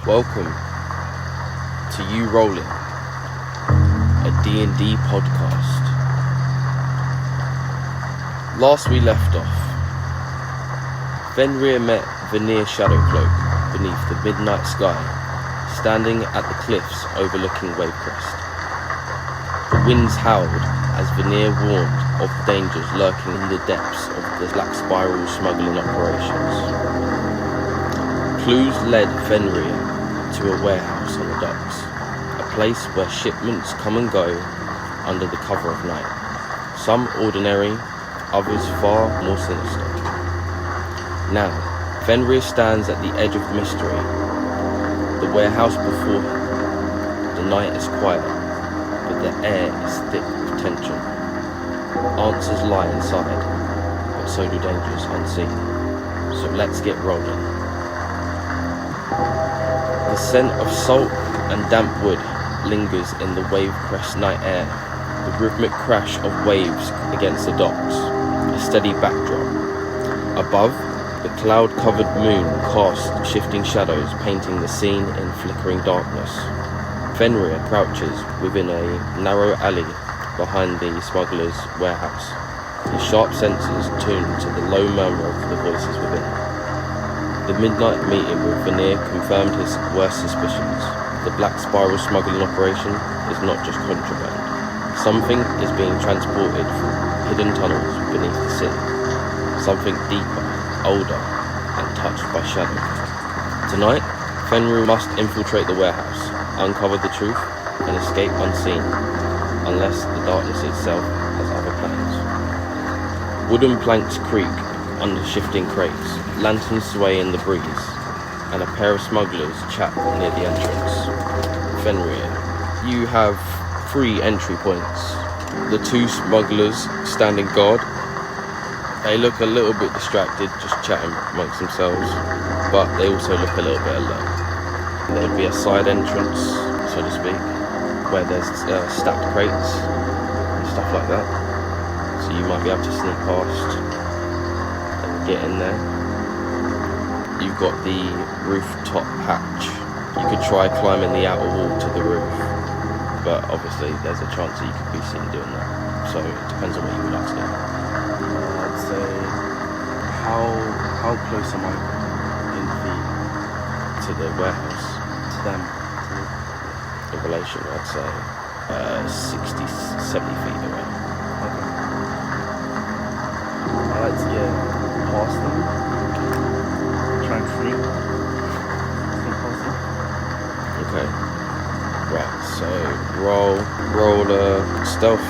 Welcome to You Rolling, a D&D podcast. Last we left off, Fenrir met Vanir Shadowcloak beneath the midnight sky, standing at the cliffs overlooking Wavecrest. The winds howled as Vanir warned of the dangers lurking in the depths of the Black Spiral smuggling operations. Clues led Fenrir to a warehouse on the docks, a place where shipments come and go under the cover of night. Some ordinary, others far more sinister. Now, Fenrir stands at the edge of mystery. The warehouse before him. The night is quiet, but the air is thick with tension. Answers lie inside, but so do dangers unseen. So let's get rolling. The scent of salt and damp wood lingers in the Wavecrest night air. The rhythmic crash of waves against the docks, a steady backdrop. Above, the cloud-covered moon casts shifting shadows, painting the scene in flickering darkness. Fenrir crouches within a narrow alley behind the smuggler's warehouse, his sharp senses tuned to the low murmur of the voices within. The midnight meeting with Vanir confirmed his worst suspicions. The Black Spiral smuggling operation is not just contraband. Something is being transported through hidden tunnels beneath the sea. Something deeper, older, and touched by shadow. Tonight, Fenrir must infiltrate the warehouse, uncover the truth, and escape unseen, unless the darkness itself has other plans. Wooden planks creak under shifting crates, lanterns sway in the breeze, and a pair of smugglers chat near the entrance. Fenrir, you have 3 entry points. The 2 smugglers standing guard. They look a little bit distracted, just chatting amongst themselves, but they also look a little bit alert. There'd be a side entrance, so to speak, where there's stacked crates and stuff like that. So you might be able to sneak past and get in there. You've got the rooftop hatch. You could try climbing the outer wall to the roof, but obviously there's a chance that you could be seen doing that. So it depends on what you would like to do. I'd say, how close am I in feet to the warehouse? To them? In relation, I'd say 60, 70 feet away. Okay. I'd like to get past them. Try and sneak past them. Okay. Right, so roll stealth.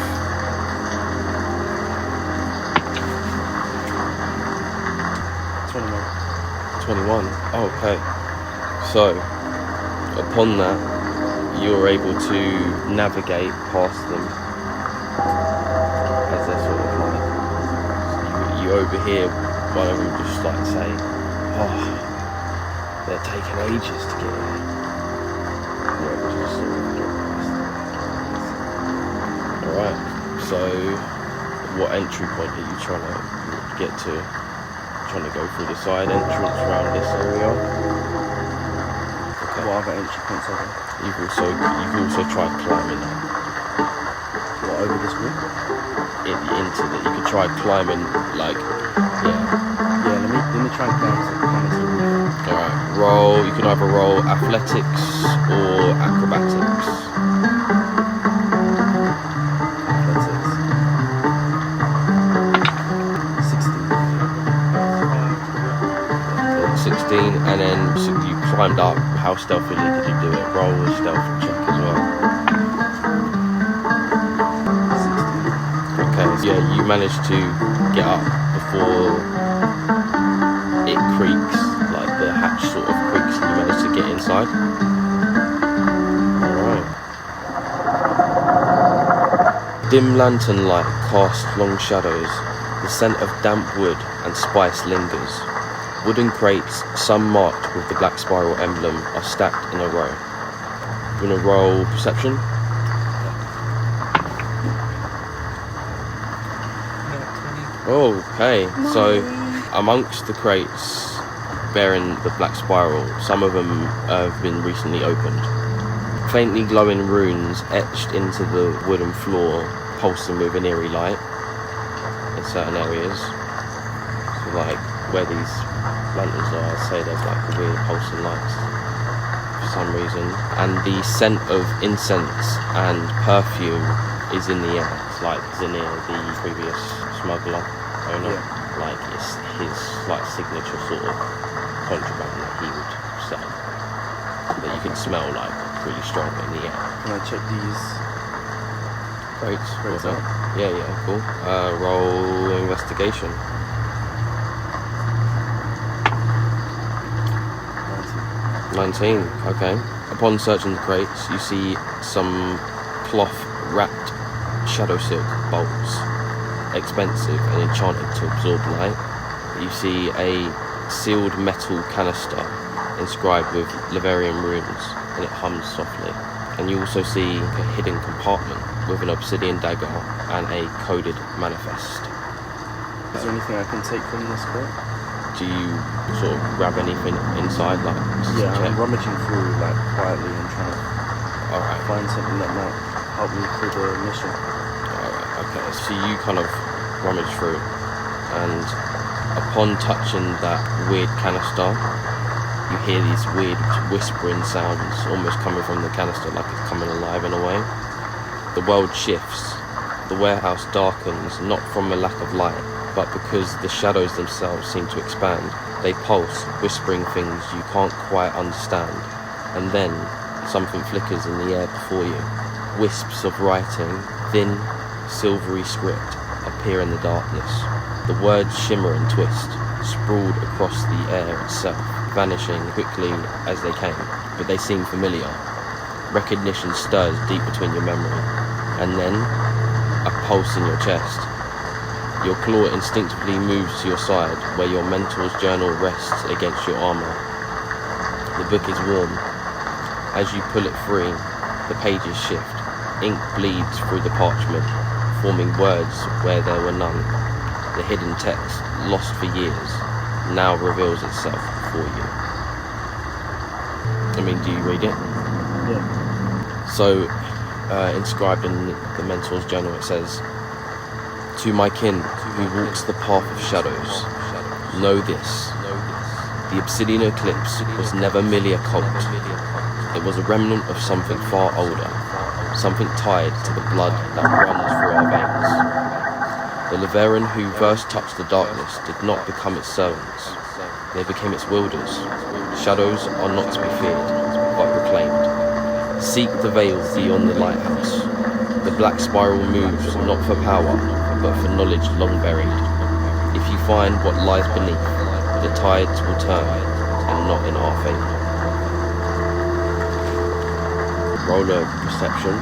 21. Oh, okay. So, upon that, you're able to navigate past them as they're sort of like, you overhear one of them just like say, "Oh, they're taking ages to get here." You're able to just sort of get past them. Alright, so what entry point are you trying to get to? Trying to go through the side entrance around this area. Okay. What other entry points are there? You can also try climbing. What, over this wall? Into that. You could try climbing, like, yeah. Yeah, let me try and climb to the roof. Alright, roll. You can either roll athletics or acrobatics. 16, and then so you climbed up. How stealthily did you do it? Roll a stealth check as well. 16. Okay, yeah, you managed to get up before it creaks, like the hatch sort of creaks, and you managed to get inside. Alright. Dim lantern light casts long shadows. The scent of damp wood and spice lingers. Wooden crates, some marked with the Black Spiral emblem, are stacked in a row. You want to roll perception? Yeah, 20. Okay, so amongst the crates, bearing the black spiral. Some of them have been recently opened. Faintly glowing runes etched into the wooden floor, pulsing with an eerie light in certain areas. So like where these lanterns are, I'd say there's like weird pulsing lights for some reason. And the scent of incense and perfume is in the air. It's like Vanir, the previous smuggler owner. Yeah. Like it's his like signature sort of contraband that he would sell. That you can smell like really strong in the air. Can I check these crates out? Yeah, cool. Roll investigation. 19, okay. Upon searching the crates, you see some cloth-wrapped shadow silk bolts, expensive and enchanted to absorb light. You see a sealed metal canister inscribed with Lyvarren runes, and it hums softly. And you also see a hidden compartment with an obsidian dagger and a coded manifest. Is there anything I can take from this crate? Do you sort of grab anything inside, like yeah, check? I'm rummaging through like quietly and trying to find something that might help me through the mission. Alright, okay. So you kind of rummage through, and upon touching that weird canister, you hear these weird whispering sounds almost coming from the canister, like it's coming alive in a way. The world shifts. The warehouse darkens, not from a lack of light, but because the shadows themselves seem to expand. They pulse, whispering things you can't quite understand. And then something flickers in the air before you. Wisps of writing, thin, silvery script, appear in the darkness. The words shimmer and twist, sprawled across the air itself, vanishing quickly as they came, but they seem familiar. Recognition stirs deep between your memory, and then a pulse in your chest. Your claw instinctively moves to your side, where your mentor's journal rests against your armour. The book is warm. As you pull it free, the pages shift. Ink bleeds through the parchment, forming words where there were none. The hidden text, lost for years, now reveals itself before you. I mean, do you read it? Yeah. So, inscribed in the mentor's journal, it says, "To my kin, who walks the path of shadows, know this. The Obsidian Eclipse was never merely a cult. It was a remnant of something far older, something tied to the blood that runs through our veins. The Lyvarren who first touched the darkness did not become its servants. They became its wielders. Shadows are not to be feared, but proclaimed. Seek the veil beyond the lighthouse. The black spiral moves not for power, but for knowledge long buried. If you find what lies beneath, the tides will turn, and not in our favour." Roll a perception.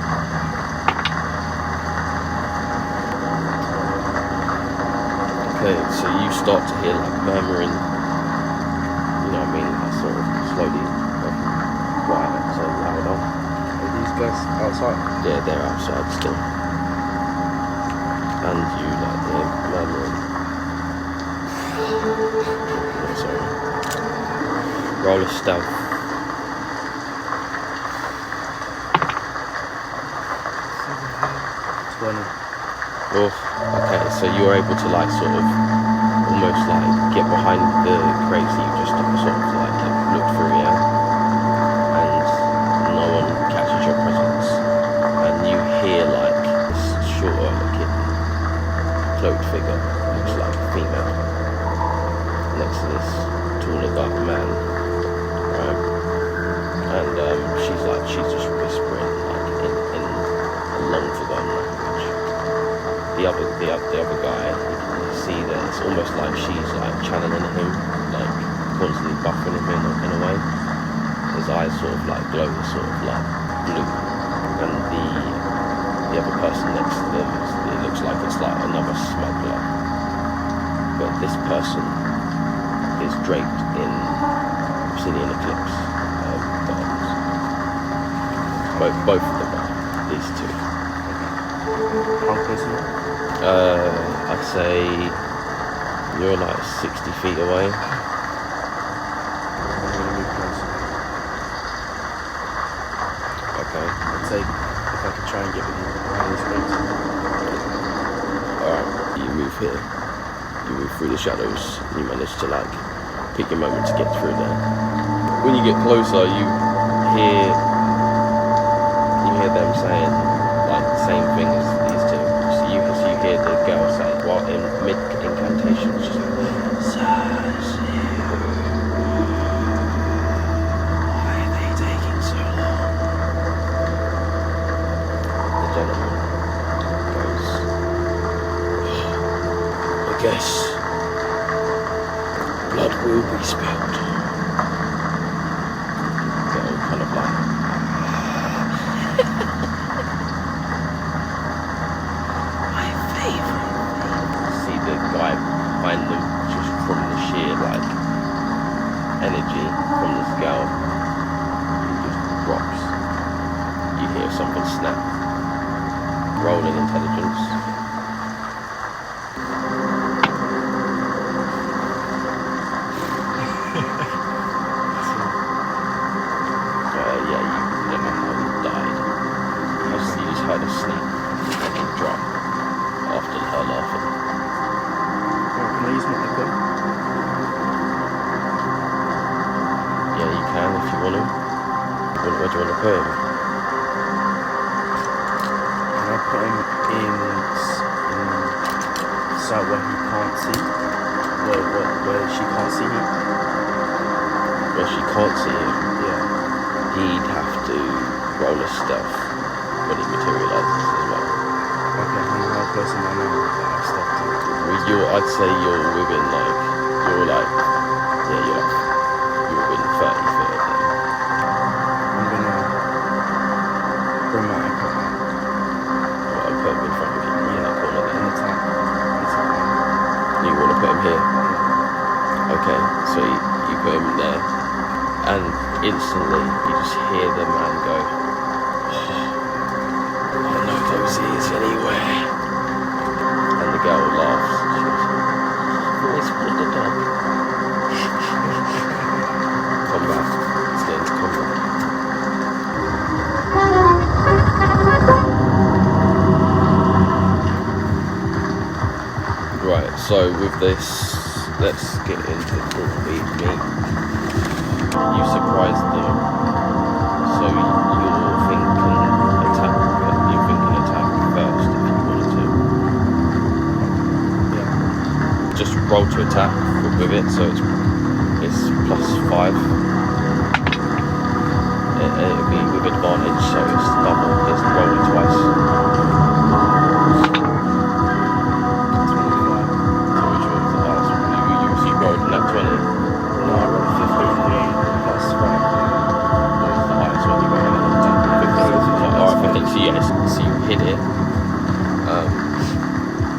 Okay, so you start to hear like murmuring, you know what I mean, like sort of slowly, like quieter, so louder. Are these guys outside? Yeah, they're outside still. And you like hear murmuring. Oh, sorry. Roll a stealth. 20. Oh, okay, so you're able to like sort of almost like get behind the crates that you just sort of like looked through, yeah? And no one catches your presence. And you hear like this shorter looking cloaked figure, looks like a female, next to this taller dark man, right? And she's just whispering like in a long forgotten language. The other guy, you can see that it's almost like she's like channeling him, like constantly buffering him in a way. His eyes sort of like glow sort of like blue, and the other person next to them, it looks like it's like another smuggler, but this person is draped in Obsidian Eclipse garments. Both of them are, these two. How close are you? I'd say you're like 60 feet away. say if I could try and get within this space. Alright, you move here. You move through the shadows. You manage to like pick your moment to get through there. When you get closer, you hear them saying like the same thing as these two. So you hear the girl saying, while in mid incantation, she's like, why are they taking so long? The gentleman goes, I guess blood will be spilled. Girl kind of like guy behind them, just from the sheer like energy from this girl, he just drops. You hear something snap. Roll in intelligence. Yeah, you don't know how he died. You just heard a snap and then drop after her laughing. Can I use my echo? Yeah, you can if you want to. Where do you want to put him? Can I put him in side where he can't see? Where she can't see him? Where she can't see him? Yeah. He'd have to roll a stealth when he materializes as well. Okay, and how close am I now that I've stepped in? I'd say you're within you're within 30 foot of them. I'm gonna bring my echo out. I'll put him in front of you. Yeah, in that corner there. And attack. You want to put him here? Okay, so you put him there, and instantly you just hear the man go, I know those ears anywhere. And the girl laughs. She goes, I've always wanted a dog. Combat. Let's get into combat. Right, so with this, let's get into full speed meat. You surprised them, so you're thinking attack. You're thinking attack first if you wanted to. Just roll to attack with it, so it's +5. It'll be with advantage, so it's double. It's rolling twice. 20. No, I rolled 15 plus 5. What was the highest one you rolled? 15. Alright, 15. So yes, so you hit it.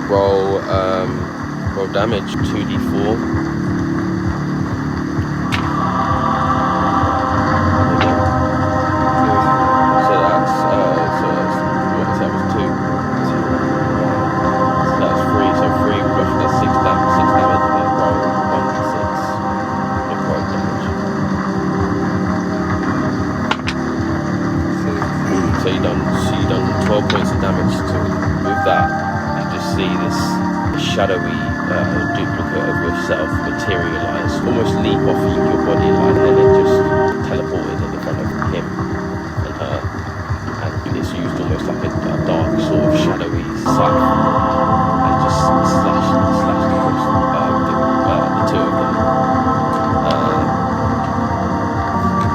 Roll damage, 2d4. So that's what was that? Was 2. So that's 3. So 3 roughly 6 damage. 6 damage, and then roll 1d6. So you done 12 points of damage with that. You just see this shadowy duplicate of yourself materialise, almost leap off your body line, and then it just teleported in front of him and her, and it's used almost like a dark sort of shadowy scythe, and just slashed across the two of them.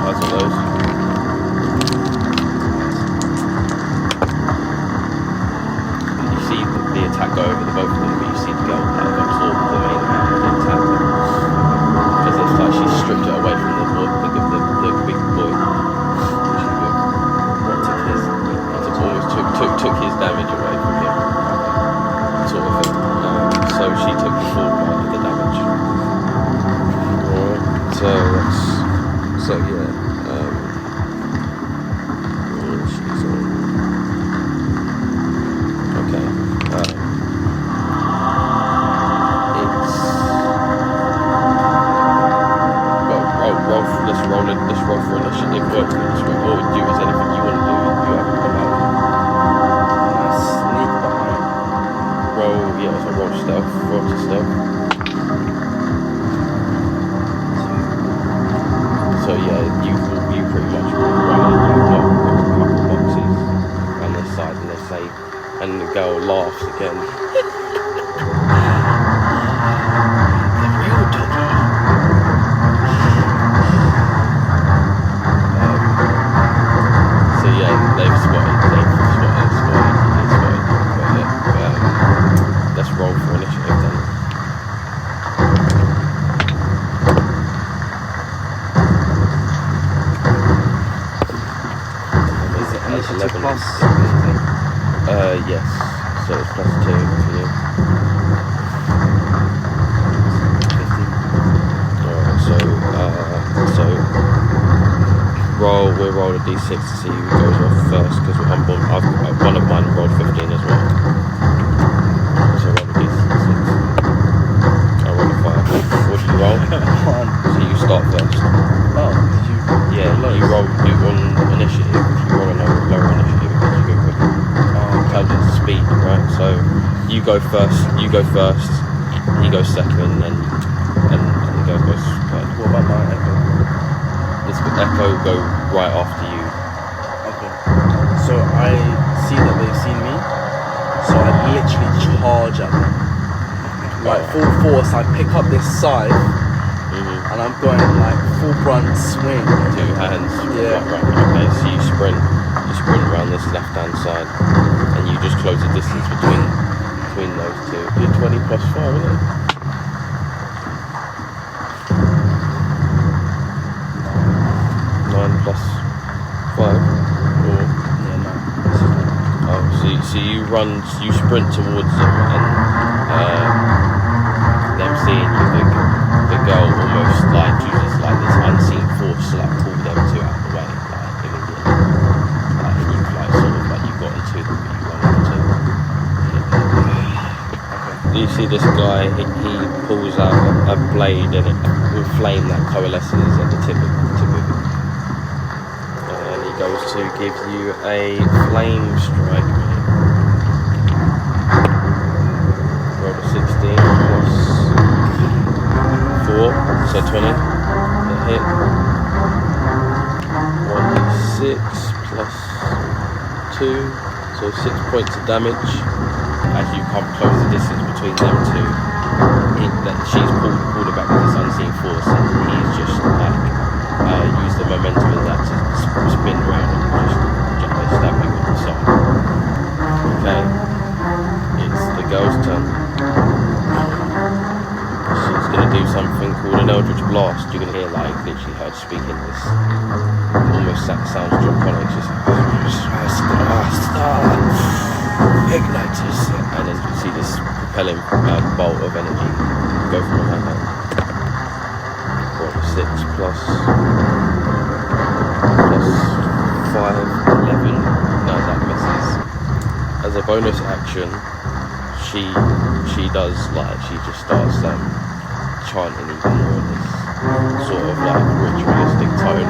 Eyes on those. You see the attack go over the both of them, but you see the girl absorb the main amount of the attack. Because it's like she stripped it away from the big boy. Took his damage away from him. Sort of thing. So she took the full part of the damage. Alright, so yeah. She's on. Okay. Let's roll for initiative. What would you, is anything you want to do? You Sneak behind. Roll, yeah, so roll stealth. Roll to stealth. So yeah, you pretty much walk around, you walk a couple of boxes on this side, and they say, and the girl laughs again. The real doggy. So yeah, they've spotted you. Let's roll for initiative then. Is it initiative 11 plus? Yes. So it's +2 for you. 15. Alright, so we'll roll a d6 to see who goes off first, because one of mine rolled 15 as well. So roll a d6. I rolled a 5. What did you roll? 1. So you start first. Oh, did you? Yeah, you roll on initiative. If you roll a lower initiative, it means you go quicker. In terms of speed, right? So you go first, he goes second, and the girl goes third. What about my echo? This echo go right after you. Okay. So I see that they've seen me. So I literally charge at them. Like full force, I pick up this scythe and I'm going like full front swing. 2 hands. Yeah. Right. Okay, so you sprint around this left hand side, and you just close the distance between those two. You're 20 plus 5, isn't it? 9 plus 5. Yeah, no. Oh, so you sprint towards them, and them seeing you, the girl almost like uses like this unseen force to like pull them two out of the way, like immediately. Like and you've like sort of like you got into them, but you run into them. You see this guy, he pulls out a blade and it with flame that coalesces at the tip of it. And he goes to give you a flame strike, mate. Roll a 16 plus 4, so 20. The hit. 1d6 plus 2, so 6 points of damage. As you come close the distance between them two, she's pulled it back with this unseen force, and he's just like used the momentum of that to spin around and just stab you with the sword. Okay, it's the girl's turn. She's gonna do something called an Eldritch Blast. You're gonna hear like literally her speaking this almost sounds draconic. She's like, Igniters, and then you see this propelling bolt of energy go from her hand. 6 plus 5, 11. No, that misses. As a bonus action, she does like she just starts chanting even more in this sort of like ritualistic tone,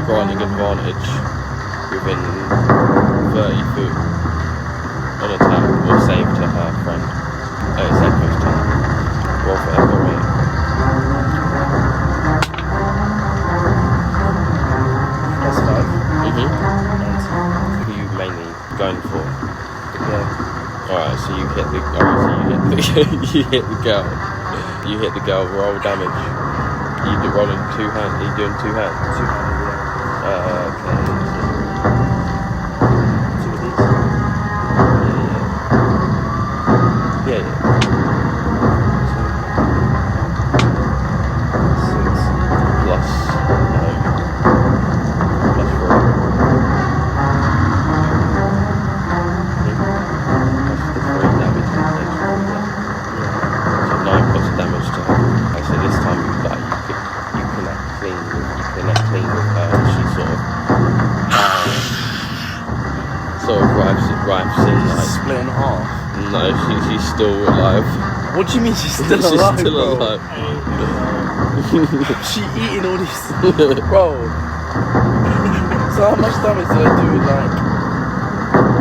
granting advantage within 30 foot on attack or save to her friend. It's Echo's turn. Roll for Echo, mate. Plus 5. Who are you mainly going for? The girl. Alright, so you hit the girl. You hit the girl, roll damage. You do rolling 2 hands. Are you doing 2 hands? 2 hands, yeah. Okay. 2 of these. Yeah. 6 plus 4. Damage to her. And so this time you connect clean with her, and she sort of rives in like split in half. No, she's still alive. What do you mean she's still She's alive? still Bro? alive. She eating all these, bro. So how much damage did I do like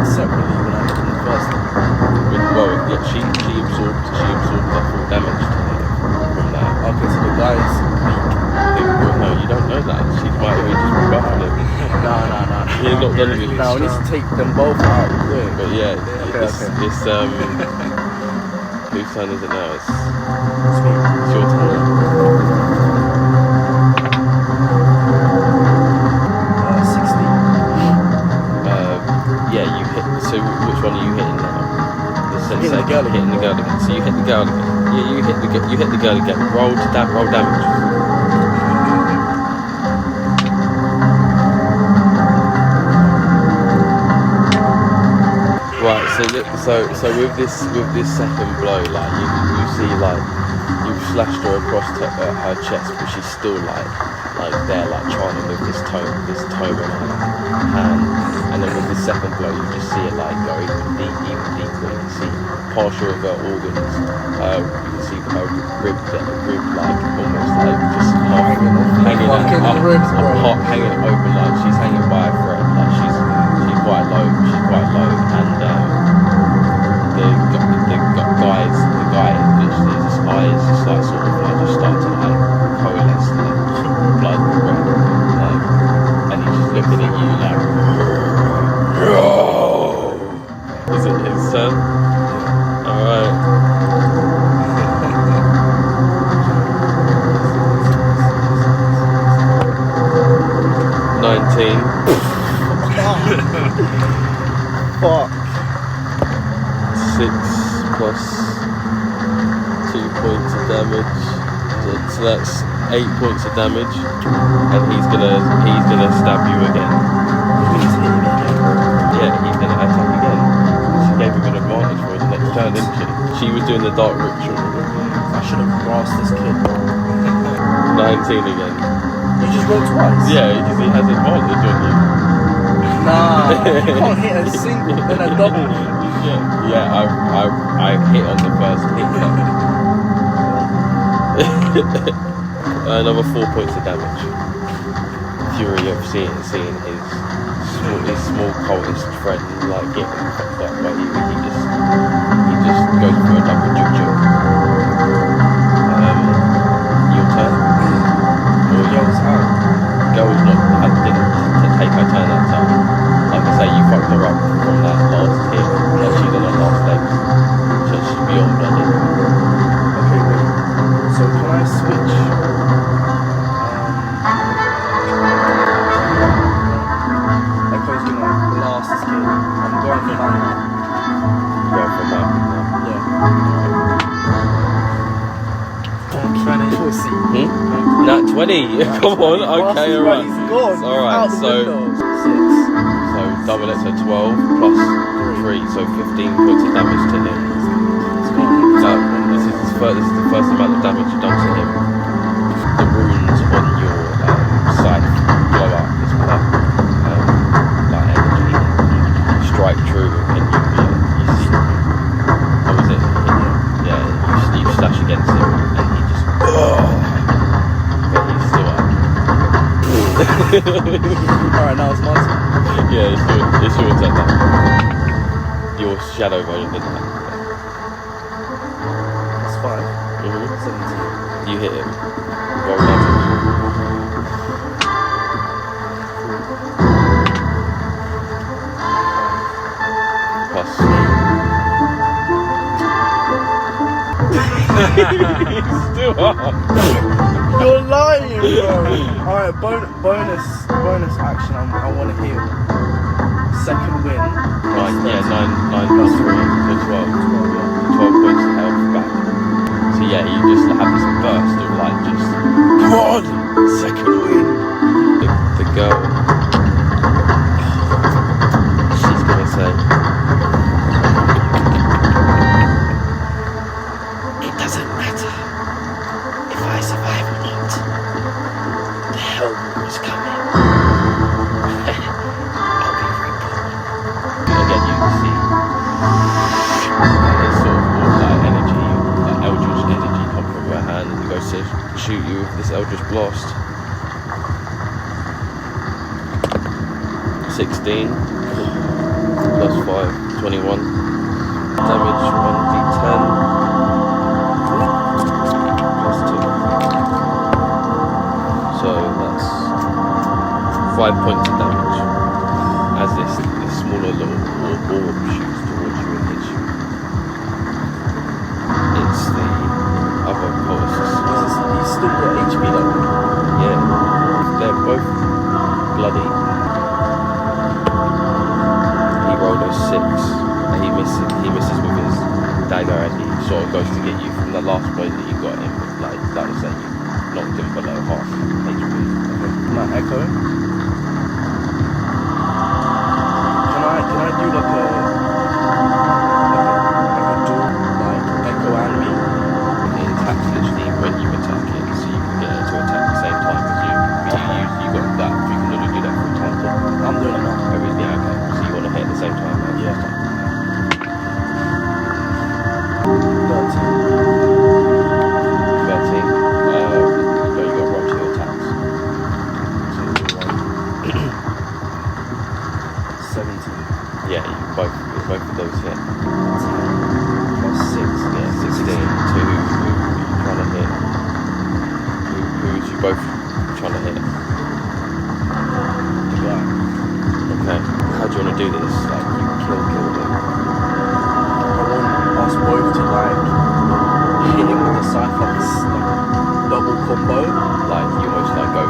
separately when I hit him the first time? Well, yeah, she absorbed the full damage from that. Okay, so the guy's weak. Well, no, you don't know that. She might have just rebuffed him. No. He's not done anything. No, we need to take them both out quick. But yeah, Okay. it's whose turn is it now? It's me. your turn. 60. Yeah, you hit. So which one are you hitting now? Hitting the girl again. Hitting the girl again. So you hit the girl again. Yeah, you hit the girl again. Roll damage. Right, so with this second blow, like you see like you've slashed her across her chest, but she's still like there, like charming with this tome on her hand, and then with the second blow, you just see it like go even deeper. You can see partial of her organs. You can see her rib like almost like just hanging open, like she's hanging by a thread, like she's quite low, and the guy literally his eyes just like sort of like just start to like coalesce like blood red, like, and he's just looking at you like, is it his turn? Alright. Fuck. 6 plus 2 points of damage, so that's 8 points of damage, and he's gonna stab you again. Yeah, he's gonna attack again. She gave him an advantage for his next turn, didn't she? She was doing the dark ritual. I should have grasped this kid. 19 again. You just rolled twice? Yeah, because he has advantage on you. Nah, you can't hit a single and a double. Yeah, I hit on the first hit. Another 4 points of damage. Fury of seeing his small cultist friend like getting fucked up, but he just goes for a double juke. Your turn. Girl's out. Girl's didn't take her turn that time. Like I say, you fucked her up from that last hit. Like she's on her last legs, so she's beyond bloody. Okay, wait. So can I switch? Echo's gonna blast this kid. I'm going for mine. Going for mine. Yeah. Fucking pussy. Nat 20. Come on. Okay, alright. He's gone. Alright, so 6. double it, so 12 plus 3, so 15 points of damage to him. This is the first amount of damage you've done to him. The runes on your side blow up as well. Like energy strike true, and you see. What was it? Yeah, you slash against him, and he just. But he's still up. Alright, now it's my turn. Yeah, it's your turn now. Your shadow version did that. That's 5. 17. You hit him. Roll damage. Plus. He's still up. You're lying, bro. Alright, bonus action. I want to heal. Second win. 9 plus 3, so 12. 12 points of health back. So yeah, you just have this burst of like just, come on, second win. The girl, she's gonna say, it doesn't matter if I survive or not. The hell is coming. I'll be right back. Again, you can see this sort of like energy, like eldritch energy come from your hand, and he goes to shoot you with this eldritch blast. 16 plus 5, 21. Damage 1d10 plus 2. So that's 5 points of damage as this smaller little orb shoots towards you and hits you. It's the other posts. He's still got HP though. Yeah, they're both bloody. He rolled a 6 and he misses with his dagger as he sort of goes to get you from the last point that you got him. Like I said, you knocked him below half HP. Can I echo? Can I do like a dual echo and me? It attacks literally when you attack it, so you can get it to attack at the same time as you. But you got that. You can only do that for a time. I'm doing it now. Yeah, okay. So you want to hit at the same time? Yeah. 13. You got to roll 2 attacks. 17. Yeah, both of those hit. 10 plus 6. Yeah, 16. To who are you trying to hit? Who is you both trying to hit? The guy. Okay. How do you want to do this? Like, you kill him. I want us both to hit him with the scythe like double combo. Like, you almost like go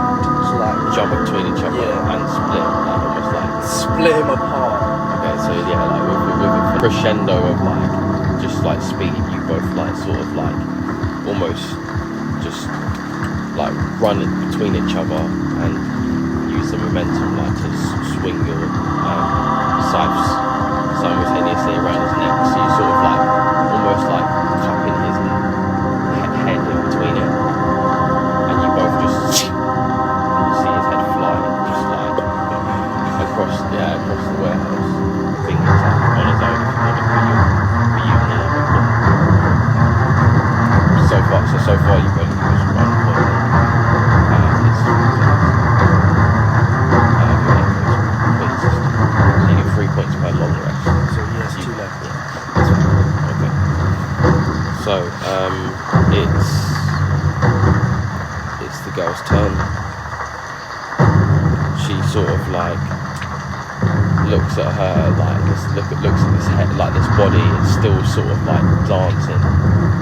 So jump between each other and split. Like, almost like split him apart. Okay, so yeah, like with a crescendo of like just like speed, you both like sort of like almost just like run between each other and use the momentum like to swing your scythes simultaneously around his neck. So you sort of like almost like cupping his head in between it, and you both just you see his head fly just like across the warehouse. Things on his own for you now. So far you've only used 1 point. So you get 3 points per long rest. So he has 2 left. Okay. So it's the girl's turn. She sort of like looks at her like looks at this head, like this body is still sort of like dancing,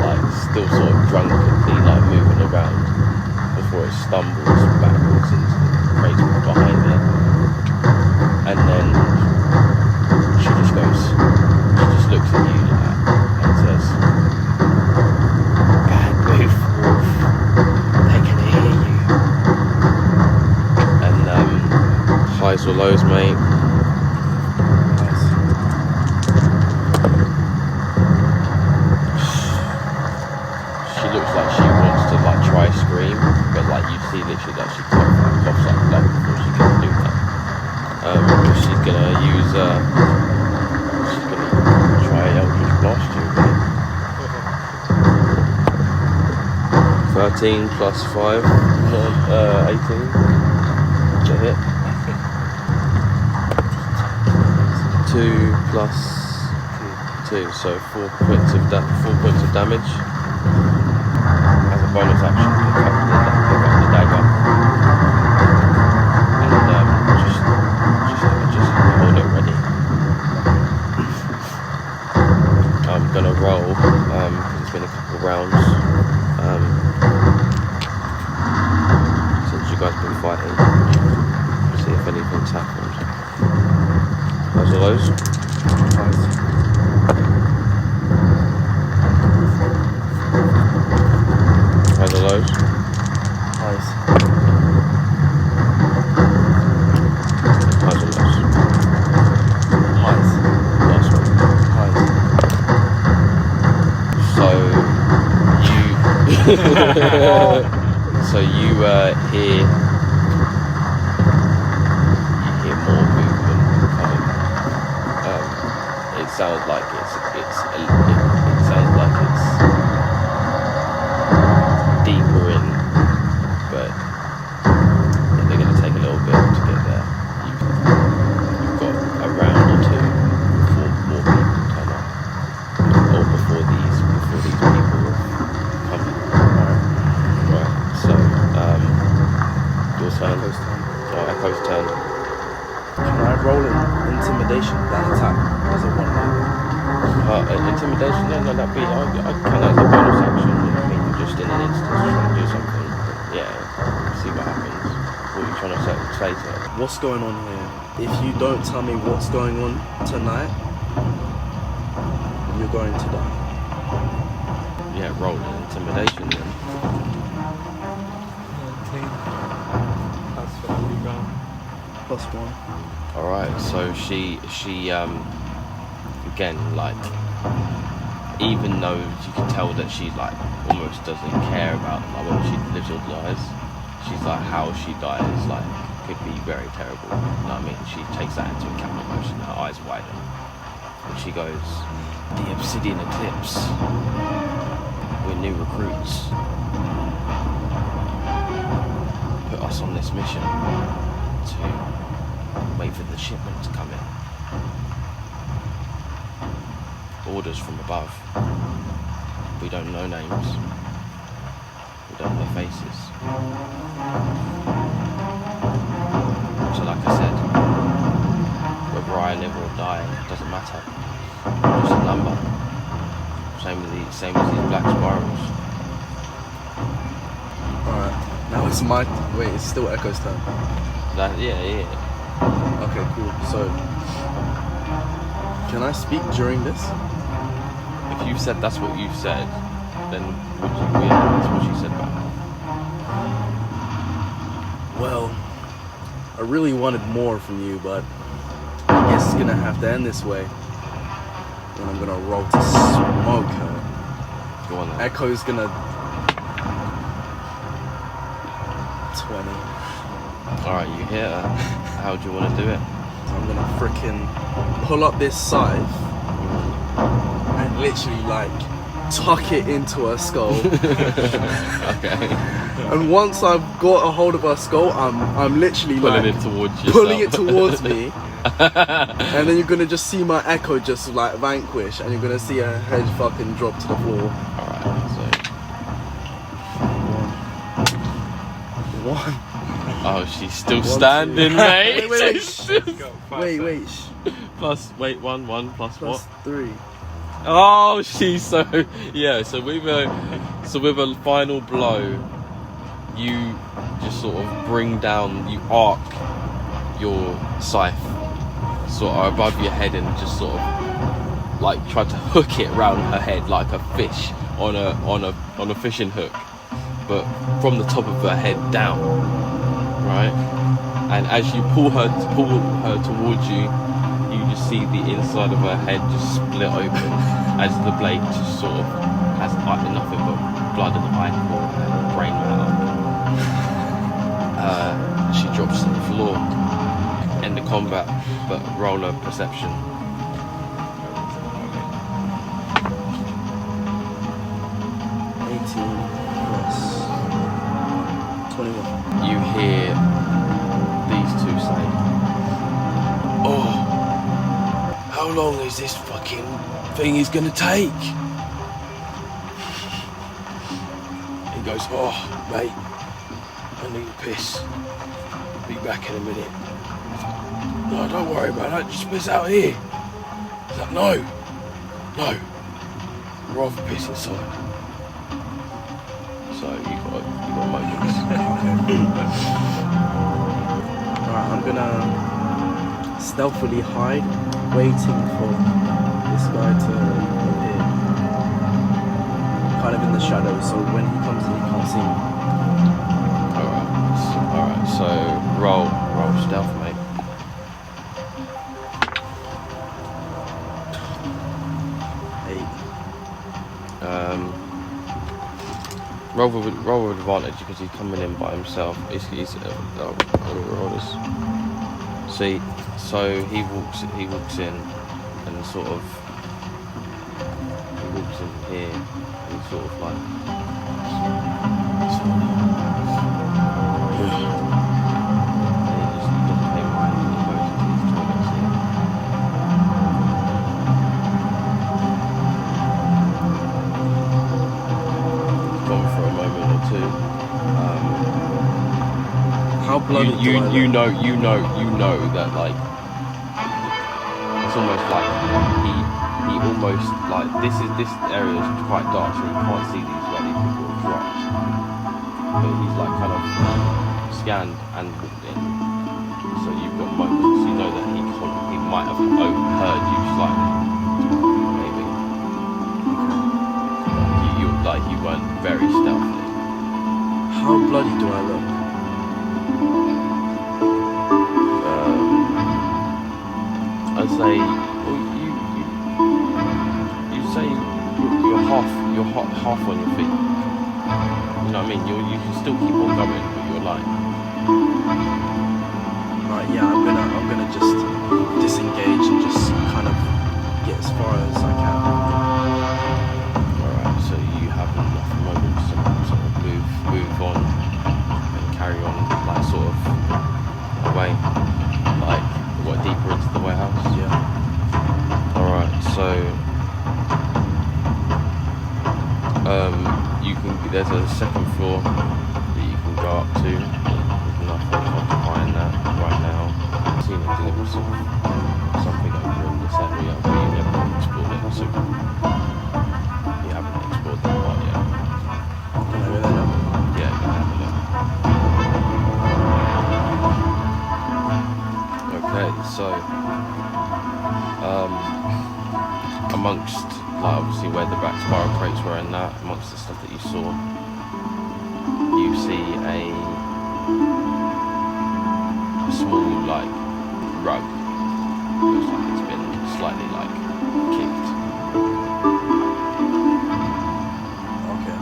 like still sort of drunkenly like moving around before it stumbles backwards into the crater behind it, and then she just looks at you like, and says, "Bad move, Wolf. They can hear you." And highs or lows, mate? Try scream, but like you see literally that she coughs like blood before she can do that. She's gonna try Eldritch Blast you. 13 plus 5, 18 to hit. 2 plus 2, so 4 points of damage. As a bonus action, pick up the dagger and just hold it ready. I'm gonna roll because it's been a couple rounds since you guys have been fighting. See if anything's happened. How's all those? How's the lows? Nice. How's the lows? Nice. Last one. Nice. So you hear more movement coming. It sounds like it sounds like it's deeper in, but they're going to take a little bit to get there. You kind of as a bonus action, I mean, just in an instance, trying to do something. But yeah, see what happens. What are you trying to say to her? What's going on here? If you don't tell me what's going on tonight, you're going to die. Yeah, roll an intimidation then. +1. Alright, so she again, like, even though you can tell that she like almost doesn't care about like whether she lives or dies, she's like, how she dies like could be very terrible. You know what I mean? She takes that into account almost, and her eyes widen. And she goes, the Obsidian Eclipse. We're new recruits. Put us on this mission to wait for the shipment to come in. Orders from above. We don't know names. We don't know faces. So like I said, whether I live or die, it doesn't matter. I'm just a number. Same as these black spirals. Alright, now it's my... Wait, it's still Echo's turn. Yeah. Okay, cool. So, can I speak during this? If you said that's what you said, then would you? Yeah, that's what she said back. Well, I really wanted more from you, but I guess it's gonna have to end this way. And I'm gonna roll to smoke her. Go on then. Echo's gonna 20. Alright, you hit her. How do you want to do it? I'm gonna frickin' pull up this scythe and literally like tuck it into her skull. Okay. And once I've got a hold of her skull, I'm literally Pulling like it towards yourself. pulling it towards me. And then you're gonna just see my Echo just like vanquish, and you're gonna see her head fucking drop to the floor. Alright, so. One. Oh, she's still standing, mate. Wait. Plus, wait, one plus what? +3. Oh, she's so yeah. So with a final blow, you just sort of bring down, you arc your scythe sort of above your head and just sort of like try to hook it round her head like a fish on a fishing hook, but from the top of her head down, right? And as you pull her towards you, you just see the inside of her head just split open as the blade just sort of has nothing but blood and ichor and brain matter. She drops to the floor. End the combat, but roll a perception. 18 plus 21. You hear these two say, "Oh, how long is this fucking thing is gonna take?" He goes, "Oh, mate, I need a piss. Be back in a minute." "No, don't worry about that, just piss out here." He's like, No, I'd rather piss inside. So you got moments. Alright, I'm gonna stealthily hide, waiting for this guy to appear. Kind of in the shadows, so when he comes in, he can't see me. Alright, so roll stealth, mate. 8. Roll with advantage because he's coming in by himself. He's See, so he walks in and sort of he walks in here and sort of like and he just doesn't pay mind and he goes into his toilet scene. He's gone for a moment or two. How bloody You know that like it's almost like he almost like this area is quite dark, so you can't see these where these people have dropped. But he's like kind of scanned and walked in. So you've got moments, you know that he might have overheard you slightly, maybe. You weren't very stealthy. How bloody do I look? I'd say, well, you say you're half on your feet. You know what I mean? You can still keep on going, but you're like. Right, yeah, I'm gonna just disengage and just kind of get as far as I can. Alright, so you have enough moments to sort of move on and carry on, like sort of away, like what, deeper into the warehouse? Yeah. Alright, so there's a second floor that you can go up to. There's nothing occupying that right now. I've seen a glimpse of something over in this area, but you never explored it, so you haven't explored that part yet. Can I go there now? Yeah, you can have a look. Okay, so amongst, like, obviously where the black spiral crates were and that, amongst the stuff that you saw, you see a small, like, rug. Looks like it's been slightly, like, kicked. Okay.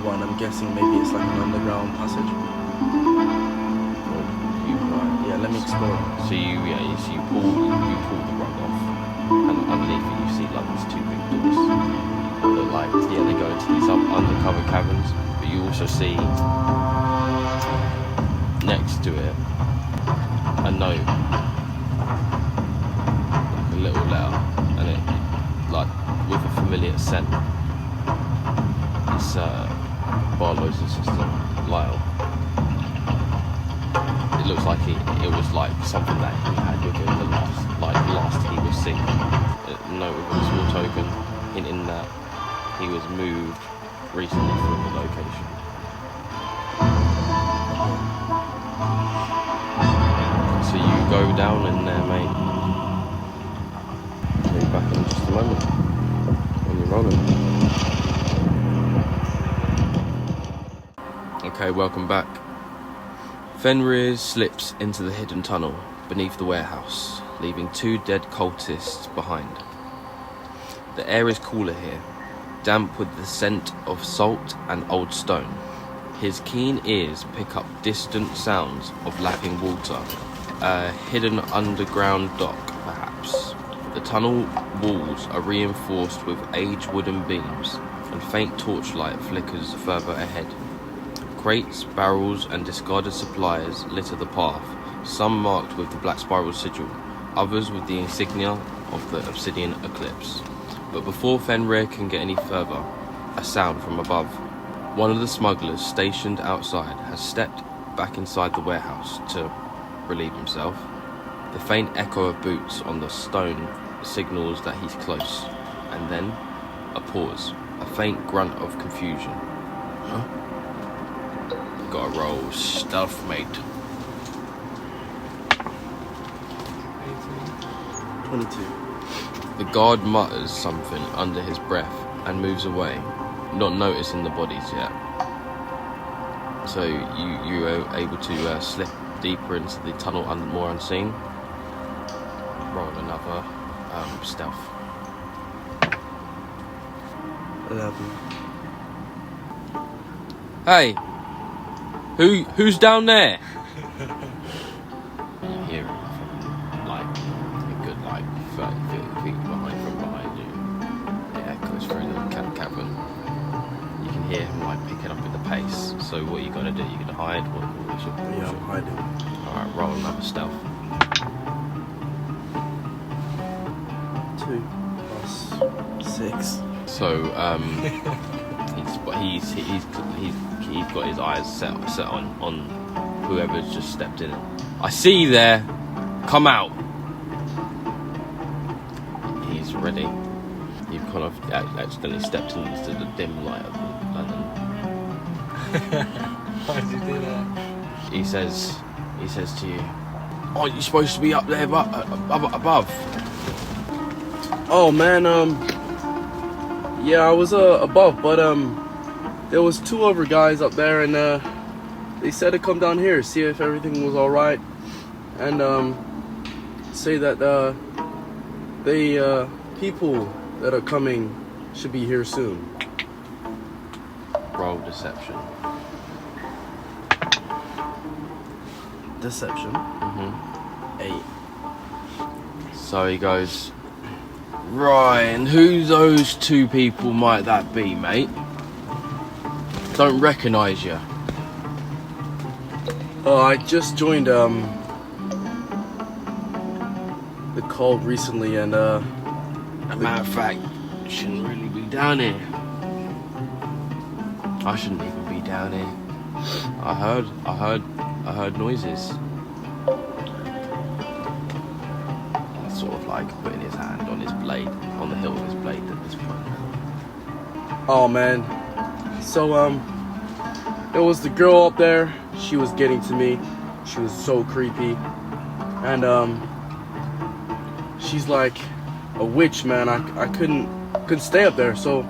Well, and I'm guessing maybe it's like an underground passage. Yeah, let me explore. So you pull the rug off, and underneath it you see like these two big doors that look like, yeah, they go into these undercover caverns. But you also see next to it a note, like a little letter, and it like with a familiar scent. It's Barlow's assistant, Lyle. It looks like it was like something that he had with him the last he was seen. A note with a small token hinting that he was moved recently from the location. So you go down in there, mate. I'll be back in just a moment when you're rolling. Okay, welcome back. Fenrir slips into the hidden tunnel beneath the warehouse, leaving two dead cultists behind. The air is cooler here, damp with the scent of salt and old stone. His keen ears pick up distant sounds of lapping water, a hidden underground dock perhaps. The tunnel walls are reinforced with aged wooden beams, and faint torchlight flickers further ahead. Crates, barrels and discarded supplies litter the path, some marked with the black spiral sigil, others with the insignia of the Obsidian Eclipse. But before Fenrir can get any further, a sound from above. One of the smugglers stationed outside has stepped back inside the warehouse to relieve himself. The faint echo of boots on the stone signals that he's close, and then a pause, a faint grunt of confusion. Huh? Gotta roll stealth, mate. 22. The guard mutters something under his breath and moves away, not noticing the bodies yet. So you are able to slip deeper into the tunnel more unseen. Roll another stealth. 11. Hey! Who's down there? You hear it from like a good 30 feet behind you. It echoes through the cavern. You can hear him picking up at the pace. So what are you gonna do? You gonna hide? What is your Yeah, I'm hiding. Alright, roll another stealth. 2 plus 6. So he's got his eyes set on whoever's just stepped in. I see you there. Come out. He's already. You've kind of accidentally stepped into the dim light of the lantern. Why did you do that? He says to you, "Aren't you supposed to be up there above?" Oh man, yeah, I was above, but there was 2 other guys up there, and they said to come down here, see if everything was all right, and say that the people that are coming should be here soon. Roll deception. Deception. 8. So he goes, "Right, and who those 2 people might that be, mate? Don't recognise you." Oh, I just joined the cult recently, and As a matter of fact, you shouldn't really be down here. I shouldn't even be down here. I heard noises. That's sort of like putting his hand on his blade, on the hilt of his blade at this point. oh man, so there was the girl up there. She was getting to me. She was so creepy, and she's like a witch, man. I couldn't stay up there, so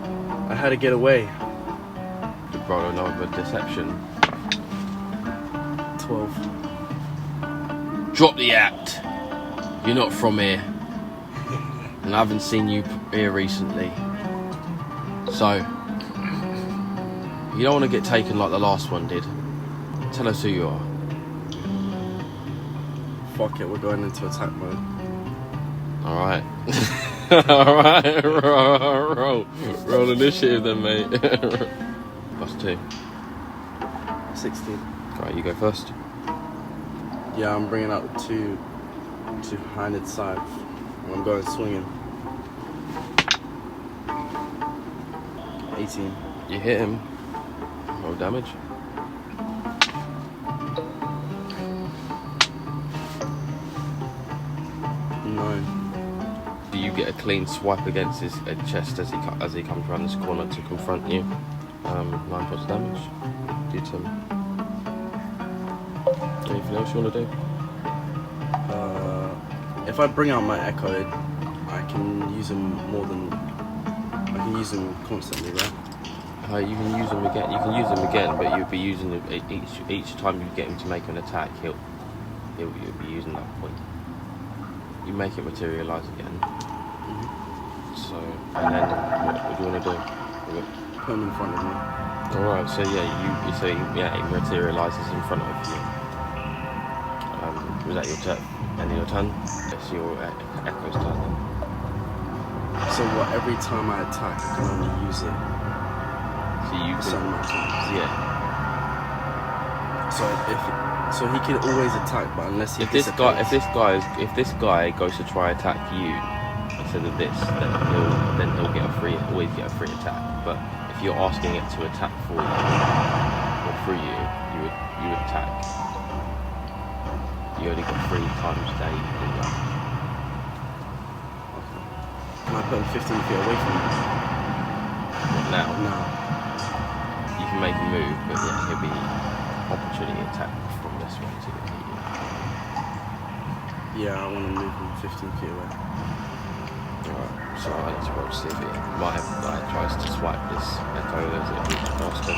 I had to get away. Roll another deception. 12. Drop the act. You're not from here, and I haven't seen you here recently. So you don't want to get taken like the last one did. Tell us who you are. Fuck it, we're going into attack mode. Alright. Alright, roll initiative then, mate. +2. 16. Alright, you go first. Yeah, I'm bringing out the two-handed scythe. I'm going swinging. 18. You hit him. Roll damage. 9. Do you get a clean swipe against his chest as he comes around this corner to confront you? 9 points of damage. Due to him. Anything else you want to do? If I bring out my echo, I can use him constantly, right? You can use him again. You can use him again, but you'll be using it each time you get him to make an attack. You'll be using that point. You make it materialise again. So, and then what do you want to do? Put him in front of me. Alright, so yeah, it materialises in front of you. Was that your turn? End of your turn? It's your echo's turn then. So what? Every time I attack, I can only use it. So you So can, much times. yeah. So he can always attack, but unless he If this guy goes to try attack you instead of this, then he'll always get a free attack. But if you're asking it to attack for you or through you, you would attack. You only got 3 times a day in that. Can I put him 15 feet away from me? What now? No. You can make a move, but yeah, he'll be opportunity attack from this one to hit you. Yeah, I want to move him 15 feet away. Alright, so I need to roll to see if my guy tries to swipe this echo as it reaches past him.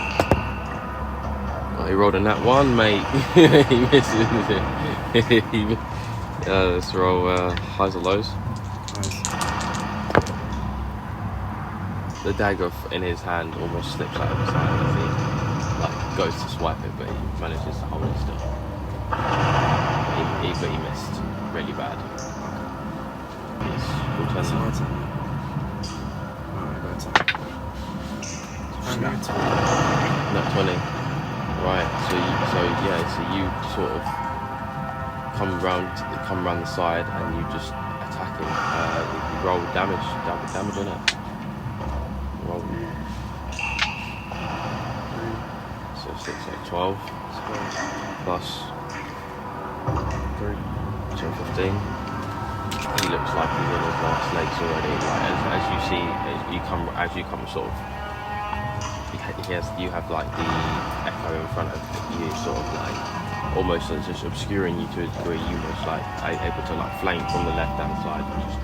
Oh, he rolled a nat 1, mate. He misses it. Let's roll highs or lows. Nice. The dagger in his hand almost slips out of his hand as he goes to swipe it, but he manages to hold it still. But he missed really bad. Yes, full turn That's now. my turn. Alright, go attack. Nat 20. Right, so you sort of come round the side and you just attack him. You roll damage, double damage on it. Roll. So 6, 12 plus 3. so 15. he looks like he's on his last legs already. Like as you see, as you come sort of, you have like the echo in front of you, sort of like almost just obscuring you to a degree. You almost like able to like flank from the left hand side and just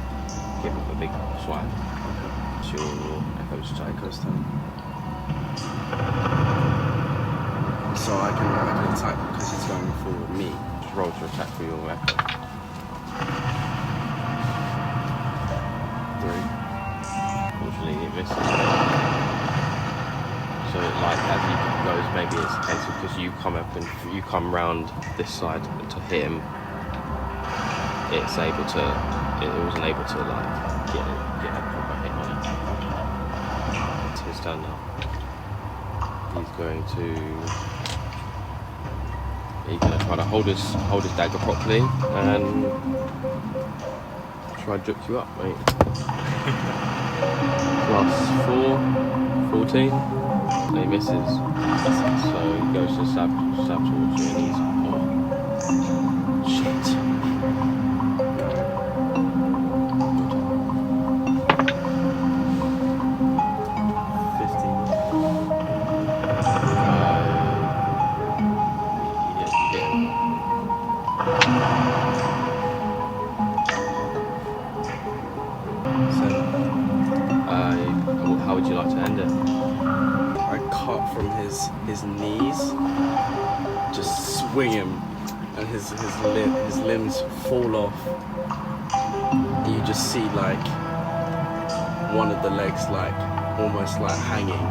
give him a big swipe. It's your echo's turn. So I can attack because he's going for me. Just roll to attack for your echo. 3. Unfortunately, it misses. So like as he goes, maybe it's a case of because you come up and you come round this side to hit him, it wasn't able to like get a proper hit on it. It's his turn now. He's going to try to hold his dagger properly and try to juke you up, mate. +4, 14. He misses. So he goes to stab towards you and he's shit. 15. How would you like to end it? I cut from his knees, just swing him, and his limbs fall off. And you just see like one of the legs like almost like hanging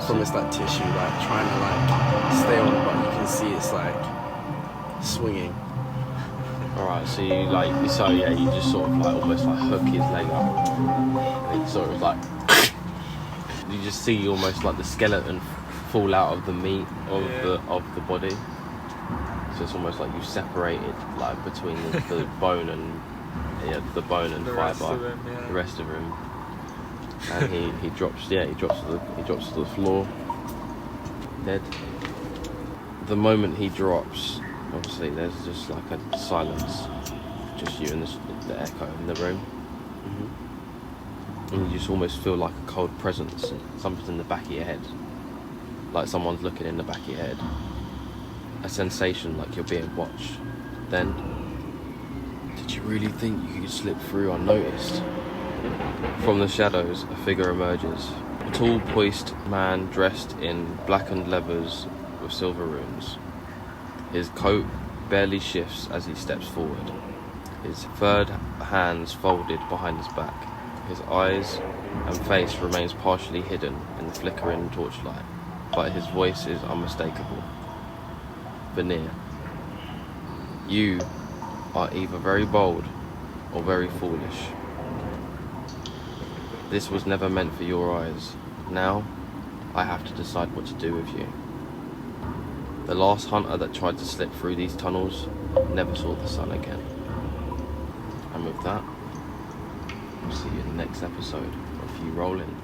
from this like tissue, like trying to like stay on, but you can see it's like swinging. Alright, so you just sort of like almost like hook his leg up, and it's sort of like you just see almost like the skeleton fall out of the meat of the body. So it's almost like you separated like between the bone and the bone and fibre, the rest of him. And he drops to the floor, dead. The moment he drops, obviously there's just like a silence, just you and the echo in the room. And you just almost feel like a cold presence, something in the back of your head, like someone's looking in the back of your head. A sensation like you're being watched. Then, did you really think you could slip through unnoticed? From the shadows, a figure emerges. A tall, poised man dressed in blackened leathers with silver runes. His coat barely shifts as he steps forward. His third hands folded behind his back. His eyes and face remains partially hidden in the flickering torchlight, but his voice is unmistakable. Vanir, you are either very bold or very foolish. This was never meant for your eyes. Now, I have to decide what to do with you. The last hunter that tried to slip through these tunnels never saw the sun again. And with that, we'll see you in the next episode of You Rolling.